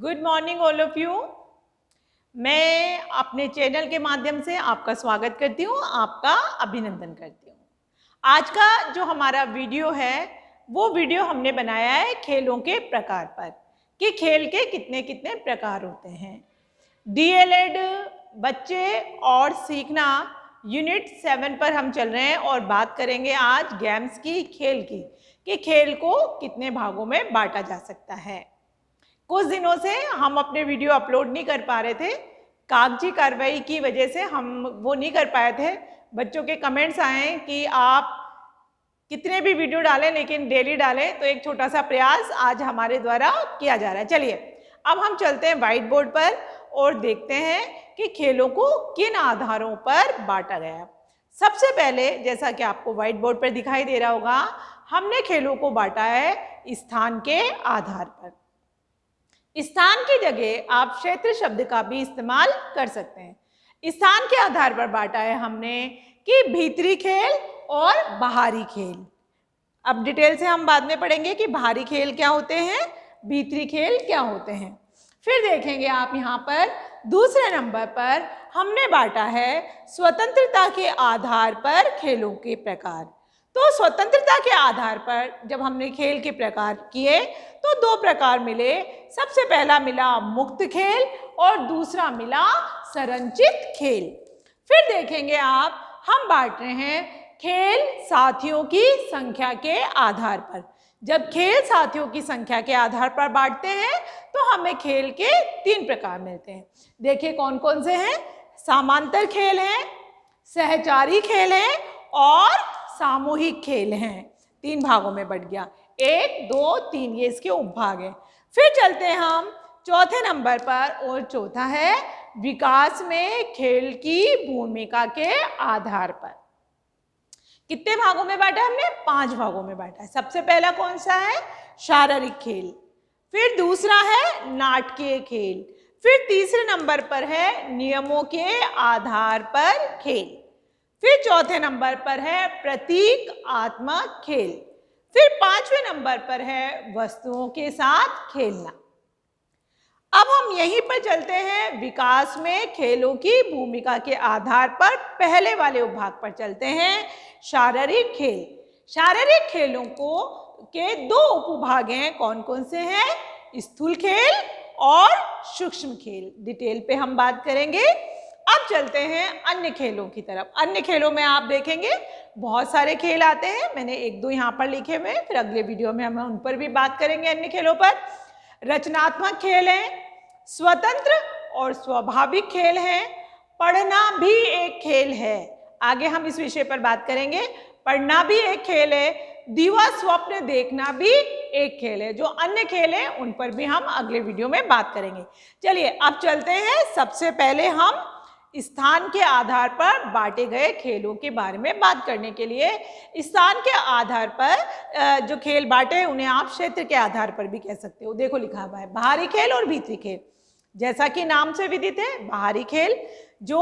Good morning all of you. मैं अपने channel के माध्यम से आपका स्वागत करती हूँ, आपका अभिनंदन करती हूँ। आज का जो हमारा वीडियो है वो वीडियो हमने बनाया है खेलों के प्रकार पर कि खेल के कितने कितने प्रकार होते हैं। डीएलएड बच्चे और सीखना यूनिट 7 पर हम चल रहे हैं और बात करेंगे आज गेम्स की, खेल की, कि खेल को कितने भागों में बांटा जा सकता है। कुछ दिनों से हम अपने वीडियो अपलोड नहीं कर पा रहे थे, कागजी कार्रवाई की वजह से हम वो नहीं कर पाए थे। बच्चों के कमेंट्स आए कि आप कितने भी वीडियो डालें लेकिन डेली डालें, तो एक छोटा सा प्रयास आज हमारे द्वारा किया जा रहा है। चलिए अब हम चलते हैं व्हाइट बोर्ड पर और देखते हैं कि खेलों को किन आधारों पर बांटा गया है। सबसे पहले, जैसा कि आपको व्हाइट बोर्ड पर दिखाई दे रहा होगा, हमने खेलों को बांटा है स्थान के आधार पर। स्थान की जगह आप क्षेत्र शब्द का भी इस्तेमाल कर सकते हैं। स्थान के आधार पर बांटा है हमने कि भीतरी खेल और बाहरी खेल। अब डिटेल से हम बाद में पढ़ेंगे कि बाहरी खेल क्या होते हैं, भीतरी खेल क्या होते हैं। फिर देखेंगे आप यहाँ पर दूसरे नंबर पर हमने बांटा है स्वतंत्रता के आधार पर खेलों के प्रकार। तो स्वतंत्रता के आधार पर जब हमने खेल के प्रकार किए तो दो प्रकार मिले। सबसे पहला मिला मुक्त खेल और दूसरा मिला संरचित खेल। फिर देखेंगे आप हम बांट रहे हैं खेल साथियों की संख्या के आधार पर। जब खेल साथियों की संख्या के आधार पर बांटते हैं तो हमें खेल के 3 प्रकार मिलते हैं। देखिए कौन कौन से हैं। समांतर खेल हैं, सहचारी खेल हैं और सामूहिक खेल हैं। 3 भागों में बट गया, 1, 2, 3 ये इसके उपभाग हैं। फिर चलते हैं हम चौथे नंबर पर और चौथा है विकास में खेल की भूमिका के आधार पर। कितने भागों में बांटा हमने? 5 भागों में बांटा है। सबसे पहला कौन सा है? शारीरिक खेल। फिर दूसरा है नाटकीय खेल। फिर तीसरे नंबर पर है नियमों के आधार पर खेल। फिर चौथे नंबर पर है प्रतीकात्मक खेल। फिर 5वें नंबर पर है वस्तुओं के साथ खेलना। अब हम यहीं पर चलते हैं विकास में खेलों की भूमिका के आधार पर पहले वाले उपभाग पर चलते हैं, शारीरिक खेल। शारीरिक खेलों को के 2 उपभाग हैं। कौन कौन से हैं? स्थूल खेल और सूक्ष्म खेल। डिटेल पे हम बात करेंगे। अब चलते हैं अन्य खेलों की तरफ। अन्य खेलों में आप देखेंगे बहुत सारे खेल आते हैं। मैंने 1-2 यहाँ पर लिखे हुए हैं, फिर अगले वीडियो में हम उन पर भी बात करेंगे। अन्य खेलों पर रचनात्मक खेल हैं, स्वतंत्र और स्वाभाविक खेल हैं, पढ़ना भी एक खेल है। आगे हम इस विषय पर बात करेंगे। पढ़ना भी एक खेल है, दिवा स्वप्न देखना भी एक खेल है। जो अन्य खेल हैं उन पर भी हम अगले वीडियो में बात करेंगे। चलिए अब चलते हैं। सबसे पहले हम स्थान के आधार पर बांटे गए खेलों के बारे में बात करने के लिए। स्थान के आधार पर जो खेल बांटे हैं उन्हें आप क्षेत्र के आधार पर भी कह सकते हो। देखो लिखा हुआ है बाहरी खेल और भीतरी खेल। जैसा कि नाम से विदित है, बाहरी खेल जो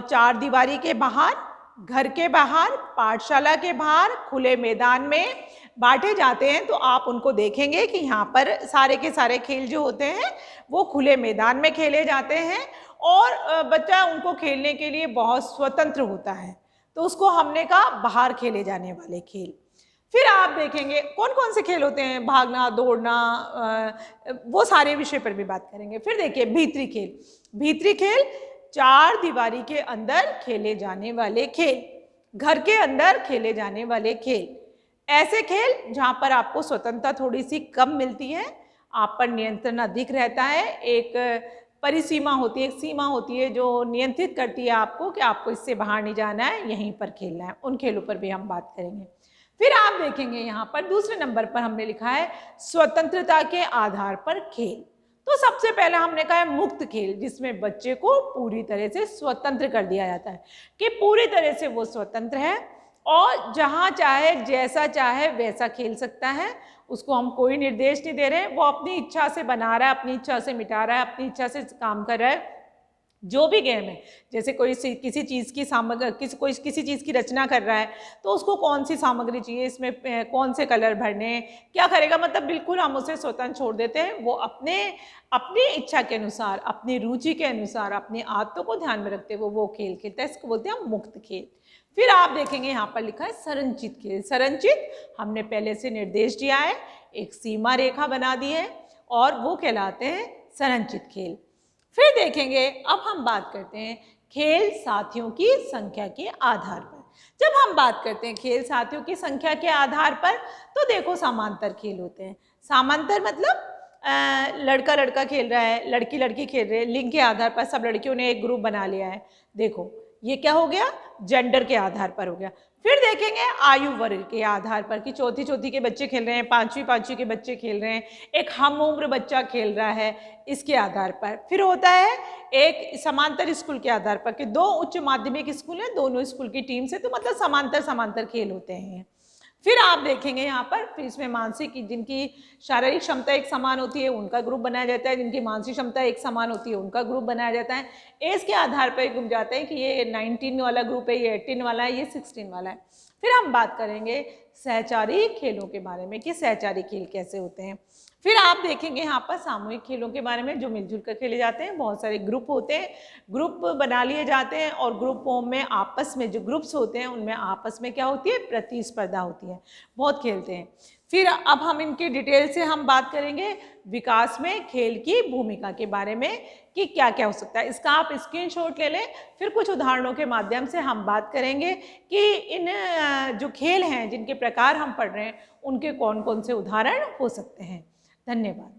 4 दीवारी के बाहर, घर के बाहर, पाठशाला के बाहर, खुले मैदान में बांटे जाते हैं। तो आप उनको देखेंगे कि यहाँ पर सारे के सारे खेल जो होते हैं वो खुले मैदान में खेले जाते हैं और बच्चा उनको खेलने के लिए बहुत स्वतंत्र होता है, तो उसको हमने कहा बाहर खेले जाने वाले खेल। फिर आप देखेंगे कौन कौन से खेल होते हैं, भागना, दौड़ना, वो सारे विषय पर भी बात करेंगे। फिर देखिए भीतरी खेल। भीतरी खेल 4 दीवारी के अंदर खेले जाने वाले खेल, घर के अंदर खेले जाने वाले खेल। ऐसे खेल जहाँ पर आपको स्वतंत्रता थोड़ी सी कम मिलती है, आप पर नियंत्रण अधिक रहता है। एक परिसीमा होती है, एक सीमा होती है जो नियंत्रित करती है आपको कि आपको इससे बाहर नहीं जाना है, यहीं पर खेलना है। उन खेलों पर भी हम बात करेंगे। फिर आप देखेंगे यहाँ पर दूसरे नंबर पर हमने लिखा है स्वतंत्रता के आधार पर खेल। तो सबसे पहला हमने कहा है मुक्त खेल, जिसमें बच्चे को पूरी तरह से स्वतंत्र कर दिया जाता है कि पूरी तरह से वो स्वतंत्र है और जहाँ चाहे जैसा चाहे वैसा खेल सकता है। उसको हम कोई निर्देश नहीं दे रहे हैं, वो अपनी इच्छा से बना रहा है, अपनी इच्छा से मिटा रहा है, अपनी इच्छा से काम कर रहा है। जो भी गेम है, जैसे कोई किसी चीज़ की सामग्री, कोई किसी चीज़ की रचना कर रहा है तो उसको कौन सी सामग्री चाहिए, इसमें कौन से कलर भरने हैं, क्या करेगा, मतलब बिल्कुल हम उसे स्वतंत्र छोड़ देते हैं। वो अपनी इच्छा के अनुसार, अपनी रुचि के अनुसार, अपनी आदतों को ध्यान में रखते हुए वो खेल खेलता है। इसको बोलते हैं मुक्त खेल। फिर आप देखेंगे यहाँ पर लिखा है संरचित खेल। संरचित हमने पहले से निर्देश दिया है, एक सीमा रेखा बना दी है और वो कहलाते हैं संरचित खेल। फिर देखेंगे, अब हम बात करते हैं खेल साथियों की संख्या के आधार पर। जब हम बात करते हैं खेल साथियों की संख्या के आधार पर, तो देखो समांतर खेल होते हैं। समांतर मतलब लड़का लड़का खेल रहा है, लड़की लड़की खेल रहे हैं, लिंग के आधार पर सब लड़कियों ने एक ग्रुप बना लिया है। देखो ये क्या हो गया, जेंडर के आधार पर हो गया। फिर देखेंगे आयु वर्ग के आधार पर कि चौथी के बच्चे खेल रहे हैं, पांचवी के बच्चे खेल रहे हैं, एक हम उम्र बच्चा खेल रहा है, इसके आधार पर। फिर होता है एक समांतर स्कूल के आधार पर कि दो उच्च माध्यमिक स्कूल हैं, दोनों स्कूल की टीम से, तो मतलब समांतर खेल होते हैं। फिर आप देखेंगे यहाँ पर, फिर इसमें मानसिक, जिनकी शारीरिक क्षमता एक समान होती है उनका ग्रुप बनाया जाता है, जिनकी मानसिक क्षमता एक समान होती है उनका ग्रुप बनाया जाता है। एज के आधार पर गुम जाते हैं कि ये 19 वाला ग्रुप है, ये 18 वाला है, ये 16 वाला है। फिर हम बात करेंगे सहचारी खेलों के बारे में कि सहचारी खेल कैसे होते हैं। फिर आप देखेंगे यहाँ पर सामूहिक खेलों के बारे में जो मिलजुल कर खेले जाते हैं। बहुत सारे ग्रुप होते हैं, ग्रुप बना लिए जाते हैं और ग्रुपों में आपस में जो ग्रुप्स होते हैं उनमें आपस में क्या होती है, प्रतिस्पर्धा होती है, बहुत खेलते हैं। फिर अब हम इनकी डिटेल से हम बात करेंगे विकास में खेल की भूमिका के बारे में कि क्या क्या हो सकता है। इसका आप स्क्रीनशॉट ले लें, फिर कुछ उदाहरणों के माध्यम से हम बात करेंगे कि इन जो खेल हैं जिनके प्रकार हम पढ़ रहे हैं उनके कौन कौन से उदाहरण हो सकते हैं। धन्यवाद।